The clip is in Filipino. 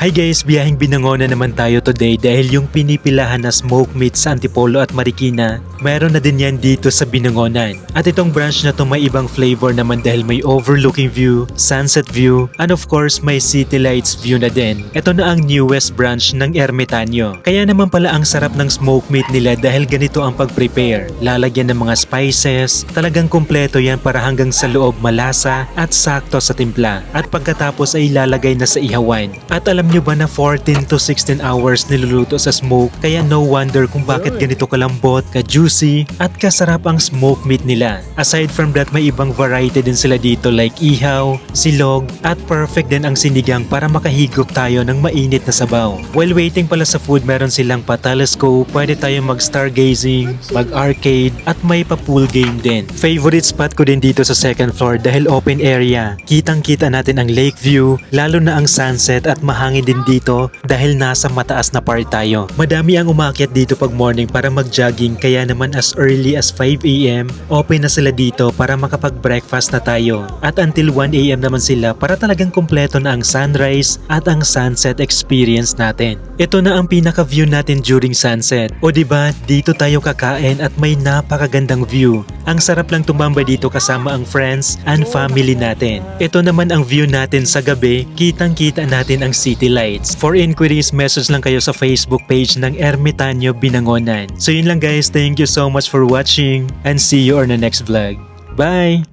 Hi guys, biyaheng Binangonan naman tayo today dahil yung pinipilahan na smoke meat sa Antipolo at Marikina, mayroon na din yan dito sa Binangonan. At itong branch na to may ibang flavor naman dahil may overlooking view, sunset view, and of course may city lights view na din. Ito na ang newest branch ng Ermitanyo. Kaya naman pala ang sarap ng smoke meat nila dahil ganito ang pag-prepare. Lalagyan ng mga spices, talagang kumpleto yan para hanggang sa loob malasa at sakto sa timpla. At pagkatapos ay ilalagay na sa ihawan. At alam nyo ba na 14 to 16 hours niluluto sa smoke, kaya no wonder kung bakit ganito kalambot, ka-juicy at kasarap ang smoke meat nila. Aside from that, may ibang variety din sila dito like ihaw, silog at perfect din ang sinigang para makahigop tayo ng mainit na sabaw. While waiting pala sa food, meron silang pa-telescope, pwede tayong mag-stargazing, mag-arcade at may pa-pool game din. Favorite spot ko din dito sa second floor dahil open area. Kitang-kita natin ang lake view, lalo na ang sunset at mahangin din dito dahil nasa mataas na part tayo. Madami ang umakyat dito pag morning para mag-jogging, kaya naman as early as 5 AM open na sila dito para makapag-breakfast na tayo. At until 1 AM naman sila para talagang kumpleto na ang sunrise at ang sunset experience natin. Ito na ang pinaka-view natin during sunset. O diba, dito tayo kakain at may napakagandang view. Ang sarap lang tumambay dito kasama ang friends and family natin. Ito naman ang view natin sa gabi, kitang-kita natin ang city lights. For inquiries, message lang kayo sa Facebook page ng Ermitanyo Binangonan. So yun lang guys, thank you so much for watching and see you on the next vlog. Bye!